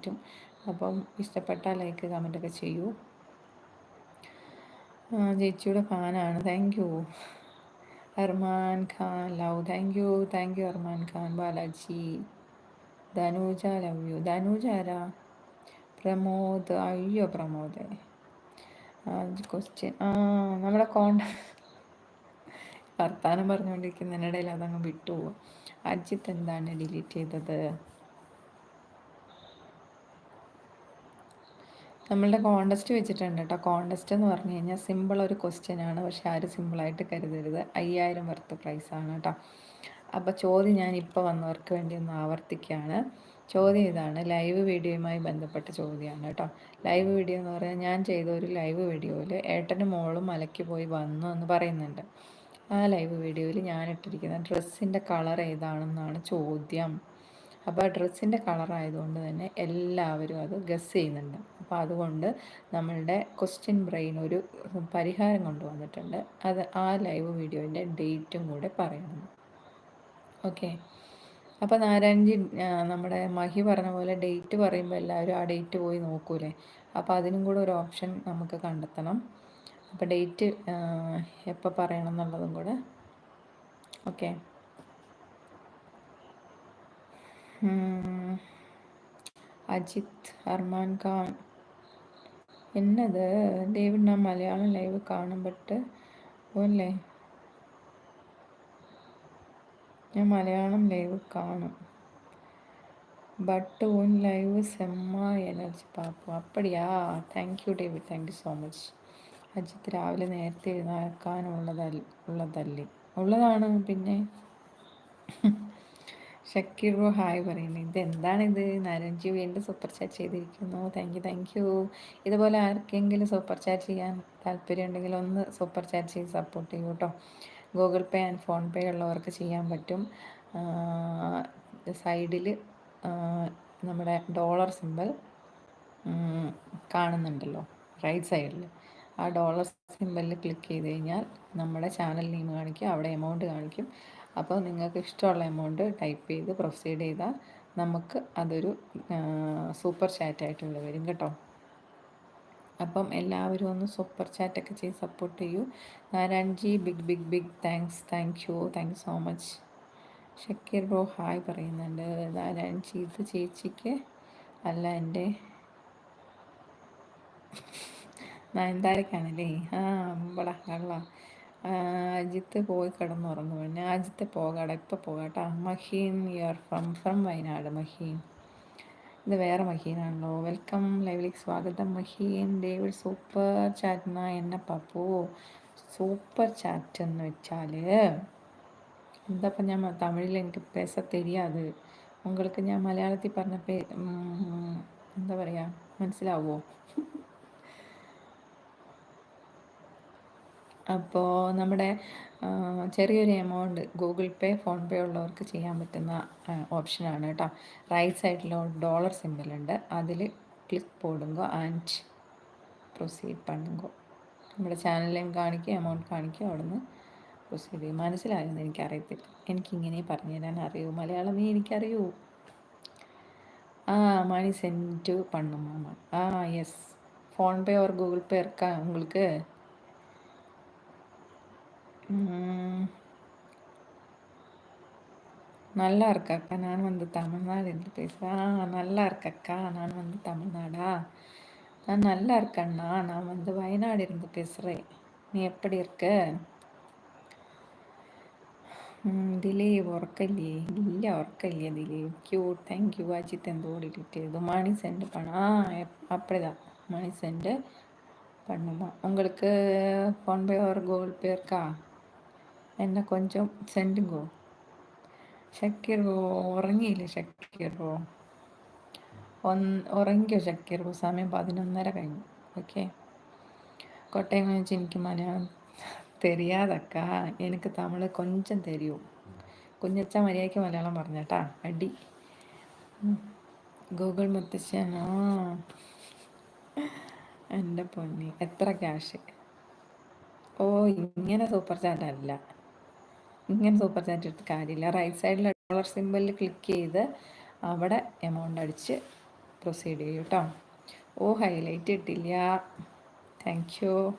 പറ്റും. അപ്പം ഇഷ്ടപ്പെട്ടാൽ ലൈക്ക് കമൻറ്റൊക്കെ ചെയ്യൂ. ചേച്ചിയുടെ ഫാനാണ്. Thank you. Arman Khan love. Thank you Arman Khan. Balaji. Dhanuja love you. Dhanuja ആരാ? പ്രമോദ്. അയ്യോ പ്രമോദ്. ക്വസ്റ്റ്യൻ നമ്മുടെ വർത്താനം പറഞ്ഞുകൊണ്ടിരിക്കുന്നതിനിടയിൽ അതങ്ങ് വിട്ടുപോകും. അജിത്ത് എന്താണ് ഡിലീറ്റ് ചെയ്തത്? നമ്മളുടെ കോണ്ടസ്റ്റ് വെച്ചിട്ടുണ്ട് കേട്ടോ. കോണ്ടസ്റ്റ് എന്ന് പറഞ്ഞു കഴിഞ്ഞാൽ സിമ്പിൾ ഒരു ക്വസ്റ്റ്യൻ ആണ്, പക്ഷെ ആരും സിമ്പിളായിട്ട് കരുതരുത്. 5000 വർത്ത് പ്രൈസാണ് കേട്ടോ. അപ്പോൾ ചോദ്യം ഞാൻ ഇപ്പോൾ വന്നവർക്ക് വേണ്ടി ഒന്ന് ആവർത്തിക്കുകയാണ്. ചോദ്യം ഇതാണ്, ലൈവ് വീഡിയോയുമായി ബന്ധപ്പെട്ട ചോദ്യമാണ് കേട്ടോ. ലൈവ് വീഡിയോ എന്ന് പറഞ്ഞാൽ ഞാൻ ചെയ്ത ഒരു ലൈവ് വീഡിയോയിൽ ഏട്ടനും മോളും മലയ്ക്ക് പോയി വന്നു എന്ന് പറയുന്നുണ്ട്. ആ ലൈവ് വീഡിയോയിൽ ഞാൻ ഇട്ടിരിക്കുന്ന ഡ്രസ്സിൻ്റെ കളർ ഏതാണെന്നാണ് ചോദ്യം. അപ്പോൾ ആ ഡ്രസ്സിൻ്റെ കളറായതുകൊണ്ട് തന്നെ എല്ലാവരും അത് ഗസ് ചെയ്യുന്നുണ്ട്. അപ്പോൾ അതുകൊണ്ട് നമ്മളുടെ ക്വസ്റ്റ്യൻ ബ്രെയിൻ ഒരു പരിഹാരം കൊണ്ടുവന്നിട്ടുണ്ട്. അത് ആ ലൈവ് വീഡിയോൻ്റെ ഡേറ്റും കൂടെ പറയണം. ഓക്കെ. അപ്പോൾ നാരായൺജി, നമ്മുടെ മഹി പറഞ്ഞ പോലെ ഡേറ്റ് പറയുമ്പോൾ എല്ലാവരും ആ ഡേറ്റ് പോയി നോക്കൂലേ. അപ്പോൾ അതിനും കൂടെ ഒരു ഓപ്ഷൻ നമുക്ക് കണ്ടെത്തണം. അപ്പോൾ ഡേറ്റ് എപ്പോൾ പറയണം എന്നുള്ളതും കൂടെ. ഓക്കെ. അജിത്ത്. അർമാൻ ഖാൻ. എന്നത് ഡേവിഡ്, ഞാൻ മലയാളം ലൈവ് കാണും. ബട്ട് അല്ലേ, ഞാൻ മലയാളം ലൈവ് കാണും. ബട്ട് ഉൻ ലൈവ് സെമ്മ എനർജി പാപ്പു. അപ്പടിയാ. Thank you David, thank you so much. Ajith രാവിലെ നേരത്തെ എഴുന്നേൽക്കാനുള്ളതല്ലേ? ഉള്ളതാണ്. പിന്നെ ഷക്കീർ ബ്രോ ഹായ് പറയുന്നത്. ഇതെന്താണിത്? നാരായൺജി വീണ്ടും സൂപ്പർ ചാറ്റ് ചെയ്തിരിക്കുന്നു. Thank you. ഇതുപോലെ ആർക്കെങ്കിലും സൂപ്പർ ചാറ്റ് ചെയ്യാൻ താല്പര്യം ഉണ്ടെങ്കിൽ ഒന്ന് സൂപ്പർ ചാറ്റ് ചെയ്ത് സപ്പോർട്ട് ചെയ്യൂ കേട്ടോ. ഗൂഗിൾ പേ ആൻഡ് ഫോൺ പേ ഉള്ളവർക്ക് ചെയ്യാൻ പറ്റും. സൈഡിൽ നമ്മുടെ ഡോളർ സിമ്പൽ കാണുന്നുണ്ടല്ലോ, റൈറ്റ് സൈഡിൽ. ആ ഡോളർ സിമ്പലിൽ ക്ലിക്ക് ചെയ്ത് കഴിഞ്ഞാൽ നമ്മുടെ ചാനൽ നെയിം കാണിക്കും, അവിടെ എമൗണ്ട് കാണിക്കും. അപ്പോൾ നിങ്ങൾക്ക് ഇഷ്ടമുള്ള എമൗണ്ട് ടൈപ്പ് ചെയ്ത് പ്രൊസീഡ് ചെയ്താൽ നമുക്ക് അതൊരു സൂപ്പർ ചാറ്റായിട്ടുള്ള വരും കേട്ടോ. അപ്പം എല്ലാവരും ഒന്ന് സൂപ്പർ ചാറ്റൊക്കെ ചെയ്ത് സപ്പോർട്ട് ചെയ്യൂ. Narayanji big thanks. Thank you so much. Shakir bro hi പറയുന്നുണ്ട്. നാരായൺജി, ഇത് ചേച്ചിക്ക് അല്ല, എൻ്റെ നയൻതാരക്കാണല്ലേ? അമ്പള കള്ള. അജിത്ത് പോയി കിടന്നുറങ്ങും. പിന്നെ അജിത്ത് പോകാടാ, ഇപ്പം പോകാട്ടാ. Maheen, your from Wayanad. മഹീൻ, ഇത് വേറെ മഹീനാണല്ലോ. വെൽക്കം ലൈവിലേക്ക് സ്വാഗതം മഹീൻ. ഡേവിഡ് സൂപ്പർ ചാറ്റ്നാ എന്നെ പപ്പു. സൂപ്പർ ചാറ്റ് എന്ന് വെച്ചാൽ എന്താപ്പം, ഞാൻ തമിഴിൽ എനിക്ക് പേസ தெரியாது. உங்களுக்கு ഞാൻ മലയാളത്തിൽ പറഞ്ഞപ്പോൾ എന്താ പറയുക, മനസ്സിലാവുമോ? അപ്പോൾ നമ്മുടെ ചെറിയൊരു എമൗണ്ട് ഗൂഗിൾ പേ ഫോൺ പേ ഉള്ളവർക്ക് ചെയ്യാൻ പറ്റുന്ന ഓപ്ഷനാണ് കേട്ടോ. റൈറ്റ് സൈഡിൽ ഡോളർ സിമ്പിളുണ്ട്, അതിൽ ക്ലിക്ക് പോടുങ്കോ ആൻഡ് പ്രൊസീഡ് പണ്ണുങ്കോ. നമ്മുടെ ചാനലിലും കാണിക്കും, എമൗണ്ട് കാണിക്കും, അവിടെ നിന്ന് പ്രൊസീഡ് ചെയ്യും. മനസ്സിലായെന്ന് എനിക്കറിയത്തില്ല, എനിക്കിങ്ങനെ പറഞ്ഞു തരാൻ അറിയൂ. മലയാളമേ എനിക്കറിയൂ. മണി സെൻഡ് പണ്ണുമാ. Yes, PhonePe or Google Pay இருக்கா உங்களுக்கு? நல்லா இருக்கக்கா, நான் வந்து தமிழ்நாடுலேருந்து பேசுகிறேன். நல்லா இருக்கக்கா, நான் வந்து தமிழ்நாடா? நான் நல்லா இருக்கேண்ணா, நான் வந்து வயநாடு இருந்து பேசுகிறேன். நீ எப்படி இருக்க? ദിലീപ് ഉറക്കല്ലേ? ഇല്ല, ഉറക്കല്ലേ Dileep. Cute. Thank you. Ajith എന്തോ ഡിലീറ്റ് ചെയ്തു. മണി സെൻഡ് പണം. அப்படிதான், மணி சென்ட் பண்ணுமா. உங்களுக்கு ஃபோன் பே ஒரு கூகுள் பே இருக்கா? என்ன கொஞ்சம் சென்டுங்கோ. ഷക്കീർ ബ്രോ ഉറങ്ങിയില്ലേ? ഷക്കീർ ബ്രോ ഉറങ്ങിയോ? ഷക്കീർ ബ്രോ സമയം 11:30 കഴിഞ്ഞു. ഓക്കെ. കോട്ടയം വെച്ച് എനിക്ക് മലയാളം தெரியாதக்கா, എനിക്ക് തമിഴ് കൊഞ്ചം തരൂ. കുഞ്ഞച്ച മര്യാദയ്ക്ക് മലയാളം പറഞ്ഞേട്ടാ, അടി. ഗൂഗിൾ മുത്തശ്ശൻ. എൻ്റെ പൊന്നി, എത്ര ക്യാഷ്? ഓ, ഇങ്ങനെ സൂപ്പർ ചാറ്റ് അല്ല, ഇങ്ങനെ സൂപ്പർ ചാറ്റ് എടുത്ത് കാര്യമില്ല. റൈറ്റ് സൈഡിൽ ഡോളർ സിമ്പലിൽ ക്ലിക്ക് ചെയ്ത് അവിടെ എമൗണ്ട് അടിച്ച് പ്രൊസീഡ് ചെയ്യൂ കേട്ടോ. ഓ ഹൈലൈറ്റ് ഇട്ടില്ല. Thank you.